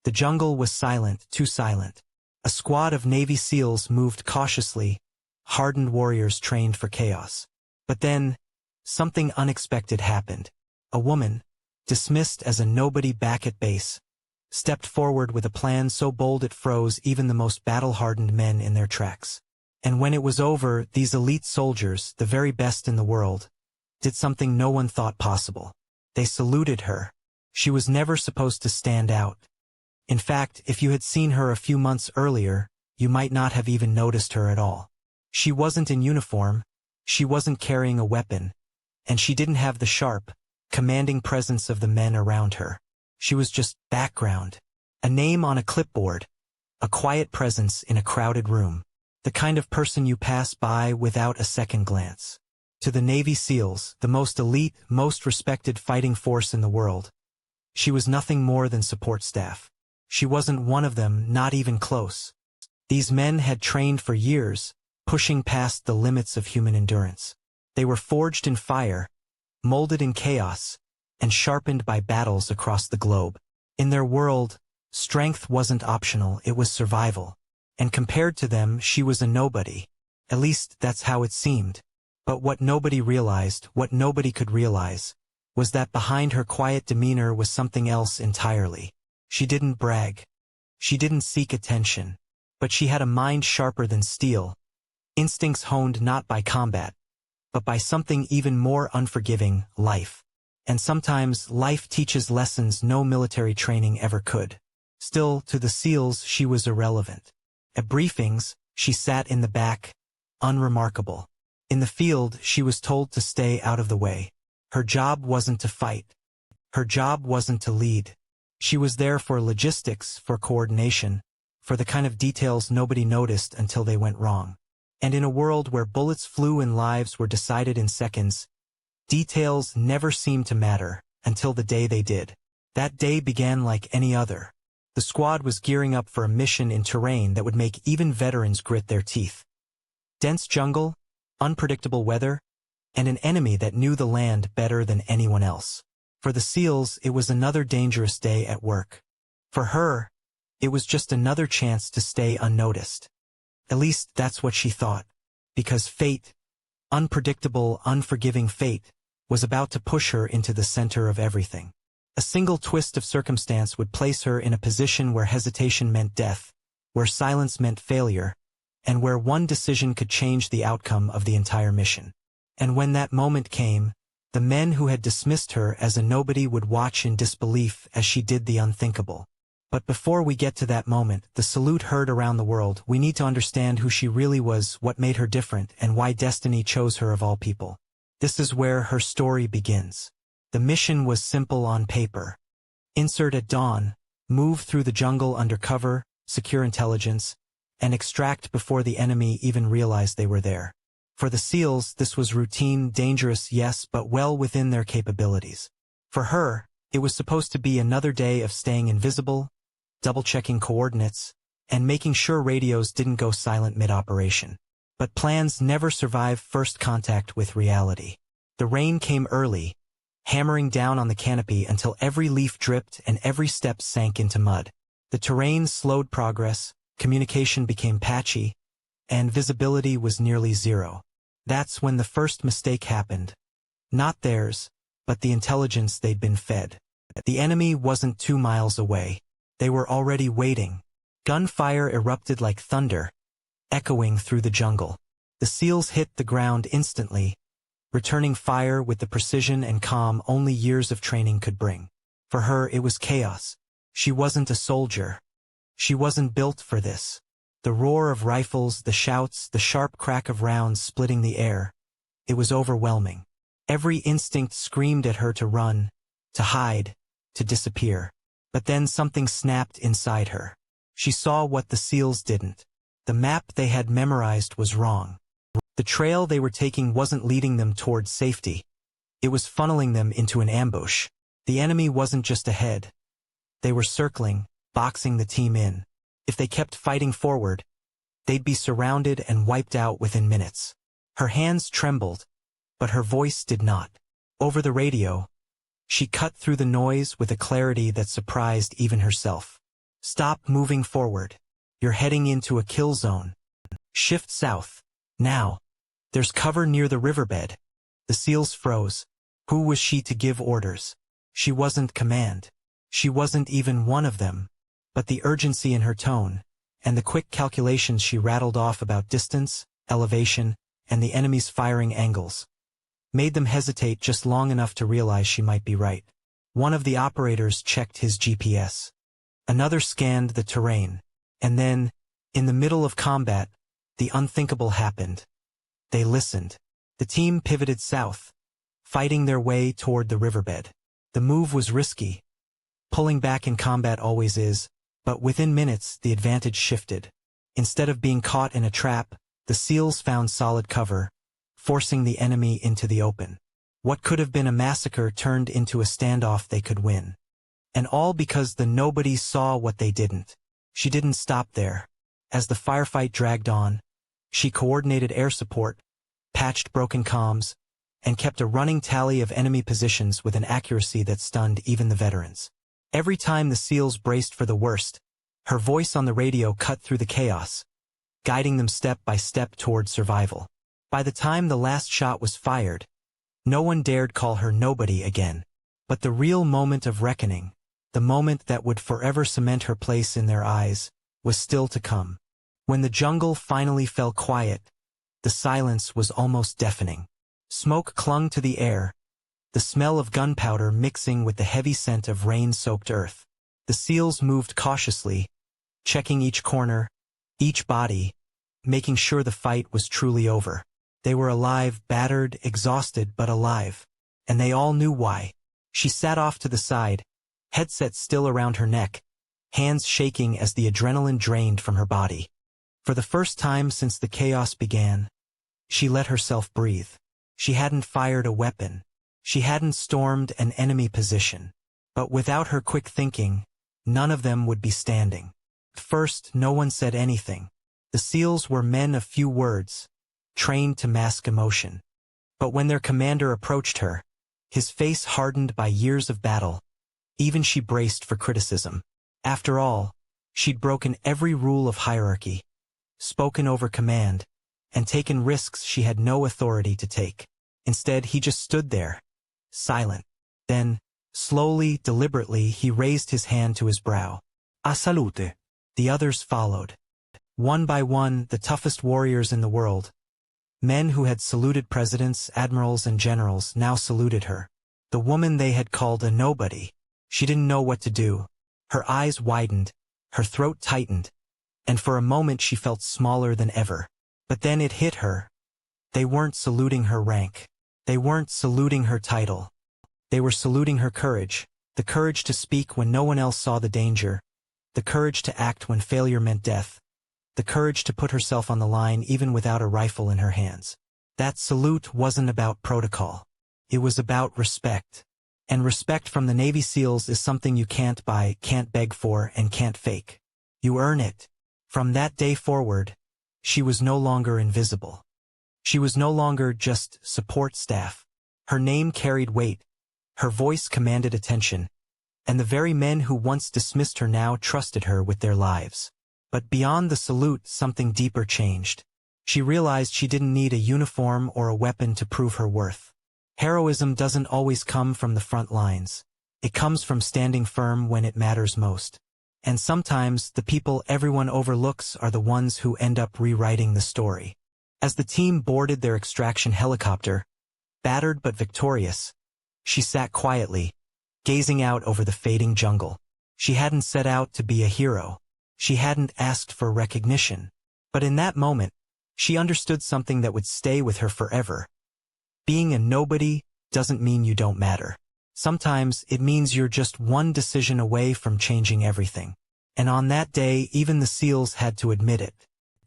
The jungle was silent, too silent. A squad of Navy SEALs moved cautiously, hardened warriors trained for chaos. But then, something unexpected happened. A woman, dismissed as a nobody back at base, stepped forward with a plan so bold it froze even the most battle-hardened men in their tracks. And when it was over, these elite soldiers, the very best in the world, did something no one thought possible. They saluted her. She was never supposed to stand out. In fact, if you had seen her a few months earlier, you might not have even noticed her at all. She wasn't in uniform, she wasn't carrying a weapon, and she didn't have the sharp, commanding presence of the men around her. She was just background. A name on a clipboard. A quiet presence in a crowded room. The kind of person you pass by without a second glance. To the Navy SEALs, the most elite, most respected fighting force in the world, she was nothing more than support staff. She wasn't one of them, not even close. These men had trained for years, pushing past the limits of human endurance. They were forged in fire, molded in chaos, and sharpened by battles across the globe. In their world, strength wasn't optional, it was survival. And compared to them, she was a nobody. At least, that's how it seemed. But what nobody realized, what nobody could realize, was that behind her quiet demeanor was something else entirely. She didn't brag. She didn't seek attention. But she had a mind sharper than steel. Instincts honed not by combat, but by something even more unforgiving, life. And sometimes life teaches lessons no military training ever could. Still, to the SEALs she was irrelevant. At briefings, she sat in the back, unremarkable. In the field, she was told to stay out of the way. Her job wasn't to fight. Her job wasn't to lead. She was there for logistics, for coordination, for the kind of details nobody noticed until they went wrong. And in a world where bullets flew and lives were decided in seconds, details never seemed to matter until the day they did. That day began like any other. The squad was gearing up for a mission in terrain that would make even veterans grit their teeth. Dense jungle, unpredictable weather, and an enemy that knew the land better than anyone else. For the SEALs, it was another dangerous day at work. For her, it was just another chance to stay unnoticed. At least that's what she thought. Because fate, unpredictable, unforgiving fate, was about to push her into the center of everything. A single twist of circumstance would place her in a position where hesitation meant death, where silence meant failure, and where one decision could change the outcome of the entire mission. And when that moment came, the men who had dismissed her as a nobody would watch in disbelief as she did the unthinkable. But before we get to that moment, the salute heard around the world, we need to understand who she really was, what made her different, and why destiny chose her of all people. This is where her story begins. The mission was simple on paper. Insert at dawn, move through the jungle under cover, secure intelligence, and extract before the enemy even realized they were there. For the SEALs, this was routine, dangerous, yes, but well within their capabilities. For her, it was supposed to be another day of staying invisible, double-checking coordinates, and making sure radios didn't go silent mid-operation. But plans never survive first contact with reality. The rain came early, hammering down on the canopy until every leaf dripped and every step sank into mud. The terrain slowed progress, communication became patchy, and visibility was nearly zero. That's when the first mistake happened. Not theirs, but the intelligence they'd been fed. The enemy wasn't 2 miles away. They were already waiting. Gunfire erupted like thunder, echoing through the jungle. The SEALs hit the ground instantly, returning fire with the precision and calm only years of training could bring. For her, it was chaos. She wasn't a soldier. She wasn't built for this. The roar of rifles, the shouts, the sharp crack of rounds splitting the air. It was overwhelming. Every instinct screamed at her to run, to hide, to disappear. But then something snapped inside her. She saw what the SEALs didn't. The map they had memorized was wrong. The trail they were taking wasn't leading them towards safety. It was funneling them into an ambush. The enemy wasn't just ahead. They were circling, boxing the team in. If they kept fighting forward, they'd be surrounded and wiped out within minutes. Her hands trembled, but her voice did not. Over the radio, she cut through the noise with a clarity that surprised even herself. Stop moving forward. You're heading into a kill zone. Shift south. Now. There's cover near the riverbed. The SEALs froze. Who was she to give orders? She wasn't command. She wasn't even one of them. But the urgency in her tone, and the quick calculations she rattled off about distance, elevation, and the enemy's firing angles, made them hesitate just long enough to realize she might be right. One of the operators checked his GPS. Another scanned the terrain. And then, in the middle of combat, the unthinkable happened. They listened. The team pivoted south, fighting their way toward the riverbed. The move was risky. Pulling back in combat always is, but within minutes the advantage shifted. Instead of being caught in a trap, the SEALs found solid cover, forcing the enemy into the open. What could have been a massacre turned into a standoff they could win. And all because the nobody saw what they didn't. She didn't stop there. As the firefight dragged on, she coordinated air support, patched broken comms, and kept a running tally of enemy positions with an accuracy that stunned even the veterans. Every time the SEALs braced for the worst, her voice on the radio cut through the chaos, guiding them step by step toward survival. By the time the last shot was fired, no one dared call her nobody again. But the real moment of reckoning, the moment that would forever cement her place in their eyes, was still to come. When the jungle finally fell quiet, the silence was almost deafening. Smoke clung to the air, the smell of gunpowder mixing with the heavy scent of rain-soaked earth. The SEALs moved cautiously, checking each corner, each body, making sure the fight was truly over. They were alive, battered, exhausted, but alive. And they all knew why. She sat off to the side, headset still around her neck, hands shaking as the adrenaline drained from her body. For the first time since the chaos began, she let herself breathe. She hadn't fired a weapon. She hadn't stormed an enemy position. But without her quick thinking, none of them would be standing. First, no one said anything. The SEALs were men of few words, trained to mask emotion. But when their commander approached her, his face hardened by years of battle, even she braced for criticism. After all, she'd broken every rule of hierarchy, spoken over command, and taken risks she had no authority to take. Instead, he just stood there, silent. Then, slowly, deliberately, he raised his hand to his brow. A salute. The others followed. One by one, the toughest warriors in the world, men who had saluted presidents, admirals, and generals, now saluted her. The woman they had called a nobody. She didn't know what to do. Her eyes widened, her throat tightened, and for a moment she felt smaller than ever. But then it hit her. They weren't saluting her rank. They weren't saluting her title. They were saluting her courage, the courage to speak when no one else saw the danger, the courage to act when failure meant death, the courage to put herself on the line even without a rifle in her hands. That salute wasn't about protocol. It was about respect. And respect from the Navy SEALs is something you can't buy, can't beg for, and can't fake. You earn it. From that day forward, she was no longer invisible. She was no longer just support staff. Her name carried weight. Her voice commanded attention. And the very men who once dismissed her now trusted her with their lives. But beyond the salute, something deeper changed. She realized she didn't need a uniform or a weapon to prove her worth. Heroism doesn't always come from the front lines. It comes from standing firm when it matters most. And sometimes, the people everyone overlooks are the ones who end up rewriting the story. As the team boarded their extraction helicopter, battered but victorious, she sat quietly, gazing out over the fading jungle. She hadn't set out to be a hero. She hadn't asked for recognition. But in that moment, she understood something that would stay with her forever. Being a nobody doesn't mean you don't matter. Sometimes it means you're just one decision away from changing everything. And on that day, even the SEALs had to admit it.